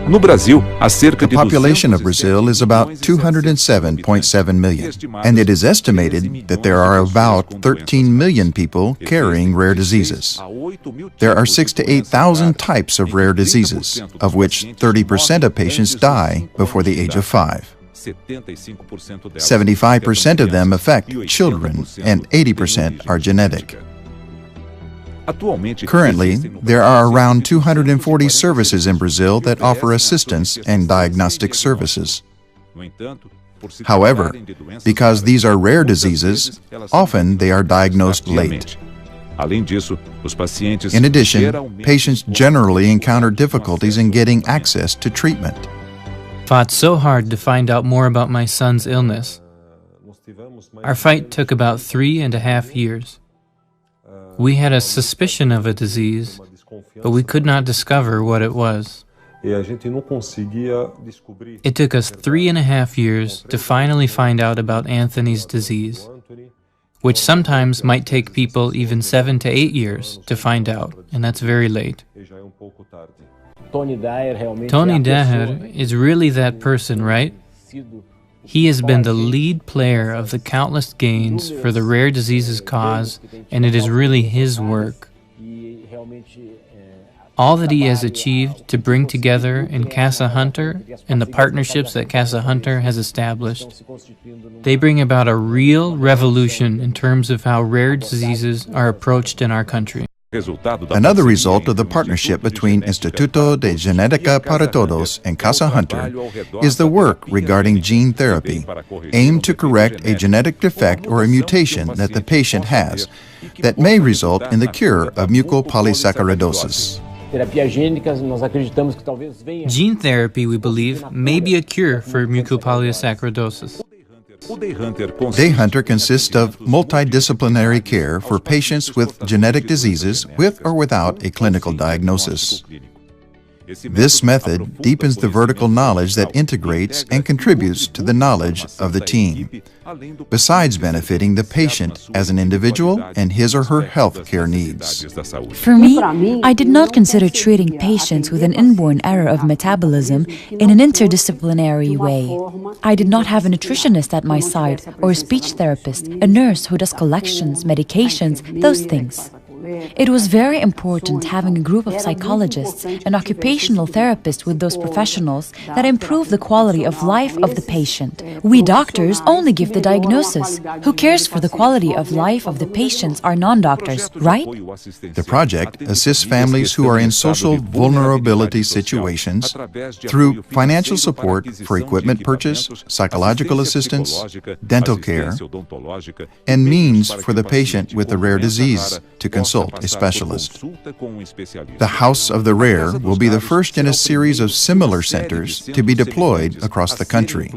No Brasil, há cerca The de population of Brazil is about 207.7 million, and it is estimated that there are about 13 million people carrying rare diseases. There are 6,000 to 8,000 types of rare diseases, of which 30% of patients die before the age of 5. 75% of them affect children, and 80% are genetic. Currently, there are around 240 services in Brazil that offer assistance and diagnostic services. However, because these are rare diseases, often they are diagnosed late. In addition, patients generally encounter difficulties in getting access to treatment. Fought so hard to find out more about my son's illness. Our fight took about 3.5 years. We had a suspicion of a disease, but we could not discover what it was. It took us 3.5 years to finally find out about Anthony's disease, which sometimes might take people even 7 to 8 years to find out, and that's very late. Tony Daher is really that person, right? He has been the lead player of the countless gains for the rare diseases cause, and it is really his work. All that he has achieved to bring together in Casa Hunter and the partnerships that Casa Hunter has established, they bring about a real revolution in terms of how rare diseases are approached in our country. Another result of the partnership between Instituto de Genética para Todos and Casa Hunter is the work regarding gene therapy, aimed to correct a genetic defect or a mutation that the patient has that may result in the cure of mucopolysaccharidosis. Gene therapy, we believe, may be a cure for mucopolysaccharidosis. Day Hunter consists of multidisciplinary care for patients with genetic diseases with or without a clinical diagnosis. This method deepens the vertical knowledge that integrates and contributes to the knowledge of the team, besides benefiting the patient as an individual and his or her health care needs. For me, I did not consider treating patients with an inborn error of metabolism in an interdisciplinary way. I did not have a nutritionist at my side, or a speech therapist, a nurse who does collections, medications, those things. It was very important having a group of psychologists and occupational therapists with those professionals that improve the quality of life of the patient. We doctors only give the diagnosis. Who cares for the quality of life of the patients are non-doctors, right? The project assists families who are in social vulnerability situations through financial support for equipment purchase, psychological assistance, dental care, and means for the patient with a rare disease to consult a specialist. The House of the Rare will be the first in a series of similar centers to be deployed across the country,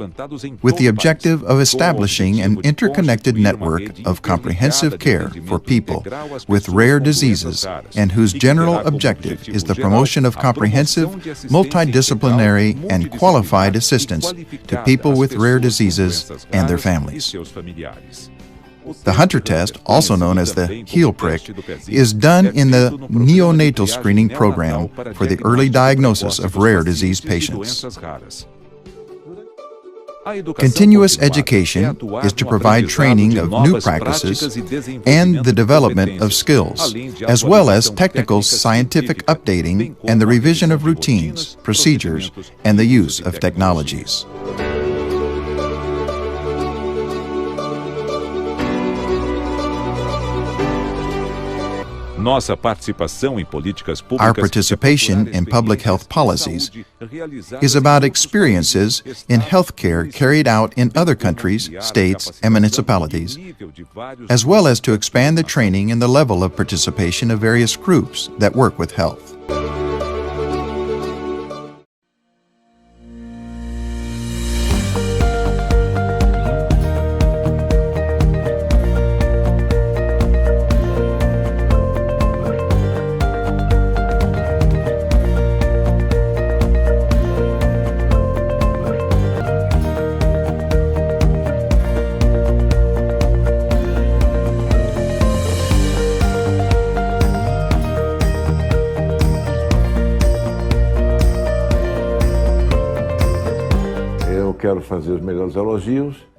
with the objective of establishing an interconnected network of comprehensive care for people with rare diseases and whose general objective is the promotion of comprehensive, multidisciplinary, and qualified assistance to people with rare diseases and their families. The Hunter test, also known as the heel prick, is done in the neonatal screening program for the early diagnosis of rare disease patients. Continuous education is to provide training of new practices and the development of skills, as well as technical scientific updating and the revision of routines, procedures, and the use of technologies. Our participation in public health policies is about experiences in healthcare carried out in other countries, states, and municipalities, as well as to expand the training and the level of participation of various groups that work with health.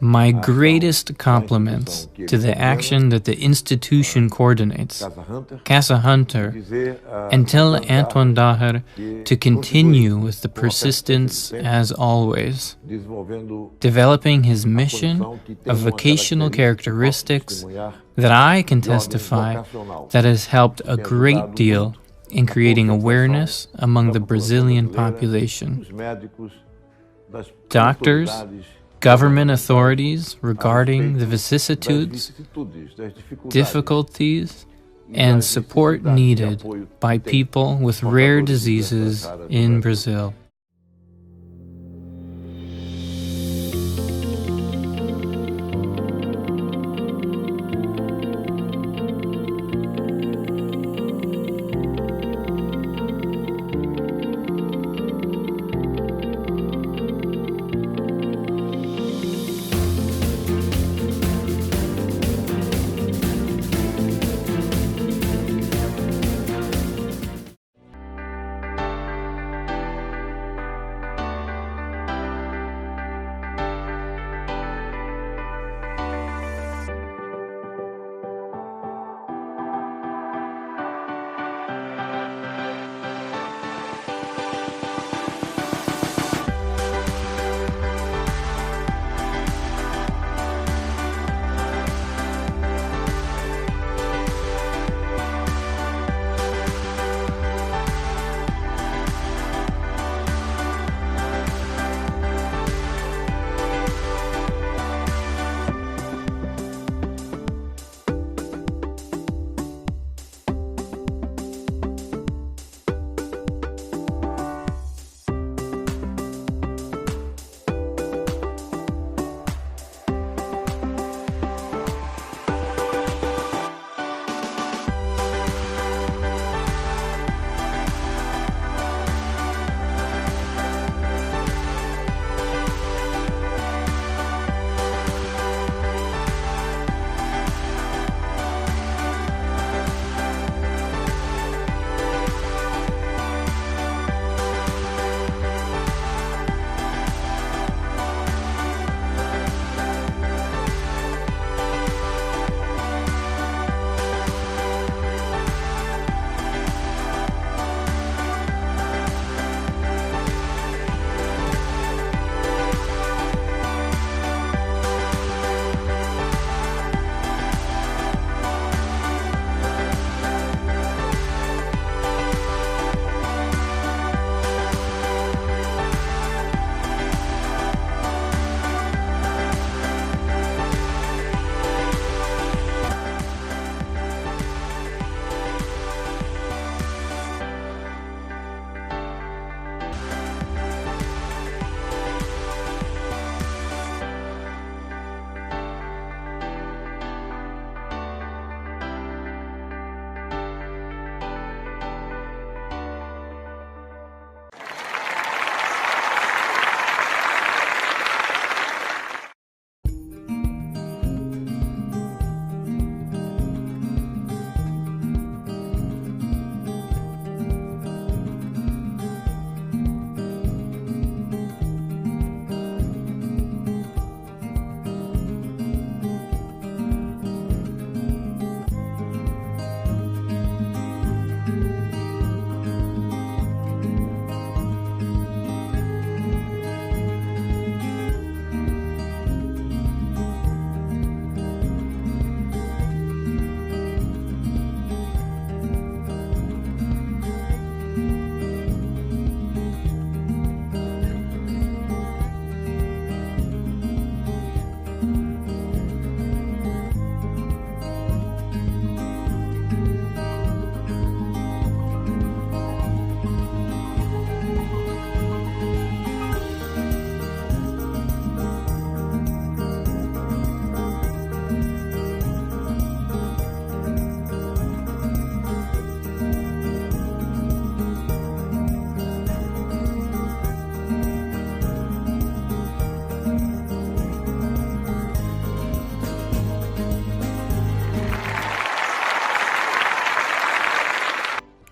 My greatest compliments to the action that the institution coordinates, Casa Hunter, and tell Antoine Daher to continue with the persistence as always, developing his mission of vocational characteristics that I can testify that has helped a great deal in creating awareness among the Brazilian population. Doctors, government authorities regarding the vicissitudes, difficulties, and support needed by people with rare diseases in Brazil.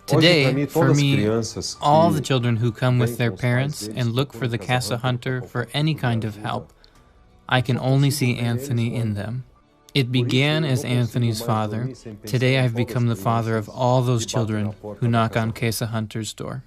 Today, for me, all the children who come with their parents and look for the Casa Hunter for any kind of help, I can only see Anthony in them. It began as Anthony's father. Today I've become the father of all those children who knock on Casa Hunter's door.